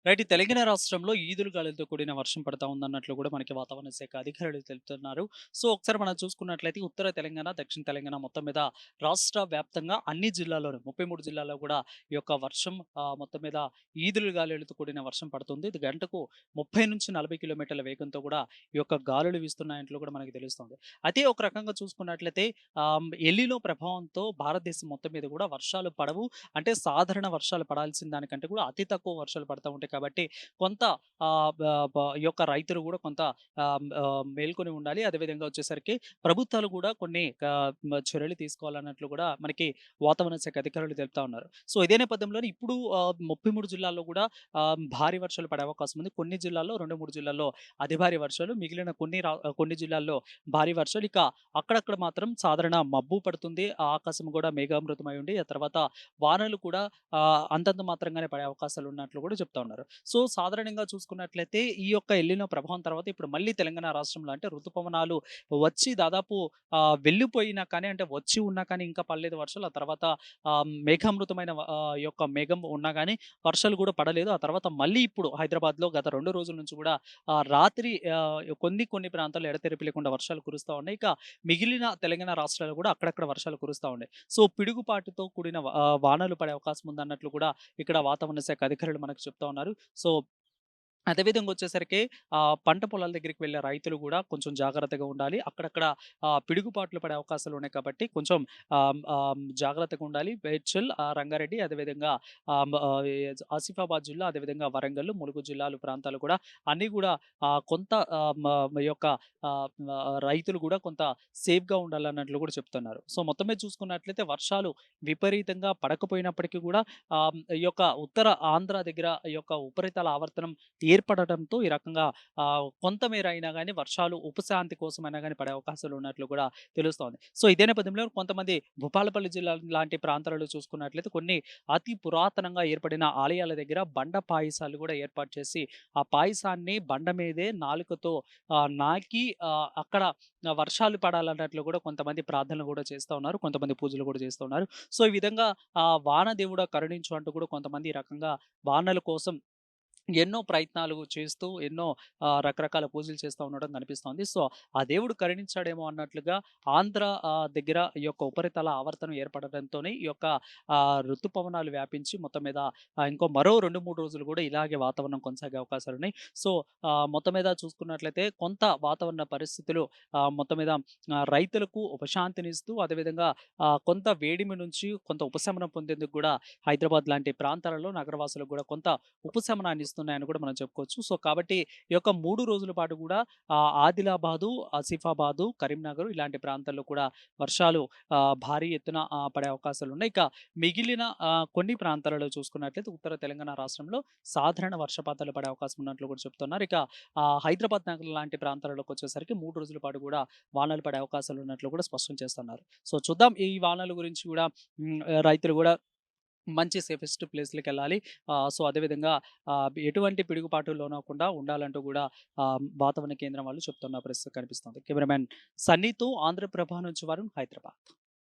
Right. ఈ తెలంగాణ రాష్ట్రంలో ఈదురు గాలులతో కూడిన వర్షం పడతా ఉందన్నట్లు కూడా మనకి వాతావరణ శాఖ అధికారులు తెలుపుతున్నారు. సో, ఒకసారి మనం చూసుకున్నట్లయితే ఉత్తర తెలంగాణ, దక్షిణ తెలంగాణ మొత్తం మీద రాష్ట్ర వ్యాప్తంగా అన్ని జిల్లాల్లోనూ 33 జిల్లాల్లో కూడా ఈ యొక్క వర్షం మొత్తం మీద ఈదురు గాలులతో కూడిన వర్షం పడుతుంది. ఇది గంటకు 30-40 కిలోమీటర్ల వేగంతో కూడా ఈ యొక్క గాలులు వీస్తున్నాయంట్లు కూడా మనకు తెలుస్తుంది. అయితే ఒక రకంగా చూసుకున్నట్లయితే ఎల్‌నినో ప్రభావంతో భారతదేశం మొత్తం మీద కూడా వర్షాలు పడవు. అంటే సాధారణ వర్షాలు పడాల్సిన దానికంటే కూడా అతి తక్కువ వర్షాలు పడతా ఉంటాయి కాబట్టి కొంత ఆహ్, బ బ ఈ యొక్క రైతులు కూడా కొంత మేల్కొని ఉండాలి. అదేవిధంగా వచ్చేసరికి ప్రభుత్వాలు కూడా కొన్ని చర్యలు తీసుకోవాలన్నట్లు కూడా మనకి వాతావరణ శాఖ అధికారులు తెలుపుతా ఉన్నారు. సో, ఇదే నేపథ్యంలోనే ఇప్పుడు 33 జిల్లాల్లో కూడా భారీ వర్షాలు పడే అవకాశం ఉంది. కొన్ని జిల్లాల్లో 2, 3 జిల్లాల్లో అతి భారీ వర్షాలు, మిగిలిన కొన్ని జిల్లాల్లో భారీ వర్షాలు. ఇక అక్కడక్కడ మాత్రం సాధారణ మబ్బు పడుతుంది. ఆ ఆకాశం కూడా మేఘామృతమై ఉండి ఆ తర్వాత వానలు కూడా అంతంత మాత్రంగానే పడే అవకాశాలు ఉన్నట్లు కూడా చెప్తా ఉన్నారు. సో, సాధారణంగా చూసుకున్నట్లయితే ఈ యొక్క ఎల్‌నినో ప్రభావం తర్వాత ఇప్పుడు మళ్ళీ తెలంగాణ రాష్ట్రంలో అంటే ఋతుపవనాలు వచ్చి దాదాపు వెళ్ళిపోయినా కానీ అంటే వచ్చి ఉన్నా కానీ ఇంకా పడలేదు వర్షాలు. ఆ తర్వాత మేఘామృతమైన ఈ యొక్క మేఘం ఉన్నా గానీ వర్షాలు కూడా పడలేదు. ఆ తర్వాత మళ్ళీ ఇప్పుడు హైదరాబాద్‌లో గత 2 రోజుల నుంచి కూడా రాత్రి కొన్ని ప్రాంతాల్లో ఎడతెరిపి లేకుండా వర్షాలు కురుస్తా ఉన్నాయి. ఇక మిగిలిన తెలంగాణ రాష్ట్రాలు కూడా అక్కడక్కడ వర్షాలు కురుస్తా ఉన్నాయి. సో, పిడుగుపాటుతో కూడిన వానలు పడే అవకాశం ఉందన్నట్లు కూడా ఇక్కడ వాతావరణ శాఖ అధికారులు మనకు చెప్తా ఉన్నారు. సో, అదే విధంగా వచ్చేసరికి పంట పొలాల దగ్గరికి వెళ్ళే రైతులు గూడా కొంచెం జాగ్రత్తగా ఉండాలి. అక్కడక్కడ పిడుగుపాట్లు పడే అవకాశాలున్నాయి కాబట్టి కొంచెం జాగ్రత్తగా ఉండాలి. మేడ్చల్, రంగారెడ్డి అదేవిధంగా ఆసిఫాబాద్ జిల్లా, అదేవిధంగా వరంగల్, ములుగు జిల్లాలు ప్రాంతాలు కూడా అన్నీ గూడా కొంత ఈ యొక్క రైతులు గూడా కొంత సేఫ్‌గా ఉండాలన్నట్లు గూడా చెప్తున్నారు. సో, మొత్తం మీద చూసుకున్నట్లయితే వర్షాలు విపరీతంగా పడకపోయినప్పటికీ గూడా ఈ యొక్క ఉత్తర ఆంధ్ర దగ్గర ఈ యొక్క ఉపరితల ఆవర్తనం ఏర్పడటంతో ఈ రకంగా కొంతమేర అయినా గాని వర్షాలు ఉపశాంతి కోసమైనా గాని పడే అవకాశాలు ఉన్నట్లు కూడా తెలుస్తోంది. సో, ఇదే నేపథ్యంలో కొంతమంది భూపాలపల్లి జిల్లా లాంటి ప్రాంతాలలో చూసుకున్నట్లయితే కొన్ని అతి పురాతనంగా ఏర్పడిన ఆలయాల దగ్గర బండ పాయసాలు కూడా ఏర్పాటు చేసి, ఆ పాయసాన్ని బండ మీదే నాలుకతో నాకి అక్కడ వర్షాలు పడాలన్నట్లు కూడా కొంతమంది ప్రార్థనలు కూడా చేస్తా ఉన్నారు. కొంతమంది పూజలు కూడా చేస్తూ ఉన్నారు. సో, ఈ విధంగా వాన దేవుడా కరుణించు అంటూ కూడా కొంతమంది ఈ రకంగా వానల కోసం ఎన్నో ప్రయత్నాలు చేస్తూ, ఎన్నో రకరకాల పూజలు చేస్తా ఉండడం కనిపిస్తోంది. సో, ఆ దేవుడు కరుణించాడేమో అన్నట్లుగా ఆంధ్ర దగ్గర ఈ యొక్క ఉపరితల ఆవర్తనం ఏర్పడడంతోనే ఈ యొక్క ఋతుపవనాలు వ్యాపించి మొత్తం మీద మరో 2, 3 రోజులు కూడా ఇలాగే వాతావరణం కొనసాగే అవకాశాలున్నాయి. సో, మొత్తం మీద చూసుకున్నట్లయితే కొంత వాతావరణ పరిస్థితులు మొత్తం మీద రైతులకు ఉపశాంతినిస్తూ అదేవిధంగా కొంత వేడిమి నుంచి కొంత ఉపశమనం పొందేందుకు కూడా హైదరాబాద్ లాంటి ప్రాంతాలలో నగరవాసులకు కూడా కొంత ఉపశమనాన్ని ఇస్తున్నాయని కూడా మనం చెప్పుకోవచ్చు. సో, కాబట్టి ఈ యొక్క 3 రోజుల పాటు కూడా ఆదిలాబాదు, ఆసిఫాబాదు, కరీంనగర్ ఇలాంటి ప్రాంతాల్లో కూడా వర్షాలు భారీ ఎత్తున పడే అవకాశాలున్నాయి. ఇక మిగిలిన కొన్ని ప్రాంతాలలో చూసుకున్నట్లయితే ఉత్తర తెలంగాణ రాష్ట్రంలో సాధారణ వర్షపాతాలు పడే అవకాశం ఉన్నట్లు కూడా చెప్తున్నారు. ఇక హైదరాబాద్ నగరం లాంటి ప్రాంతాలలోకొచ్చేసరికి 3 రోజుల పాటు కూడా వానలు పడే అవకాశాలు ఉన్నట్లు కూడా స్పష్టం చేస్తున్నారు. సో, చూద్దాం ఈ వానల గురించి కూడా రైతులు కూడా మంచి సేఫెస్ట్ ప్లేస్‌లకెళ్ళాలి. సో, అదేవిధంగా ఎటువంటి పిడుగుపాటుకు లోనవ్వకుండా ఉండాలంటూ గూడా వాతావరణ కేంద్రం వాళ్ళు చెప్తున్న పరిస్థితి కనిపిస్తుంది. కెమెరామెన్ సన్నీతో ఆంధ్రప్రభ నుంచి వరుణ్, హైదరాబాద్.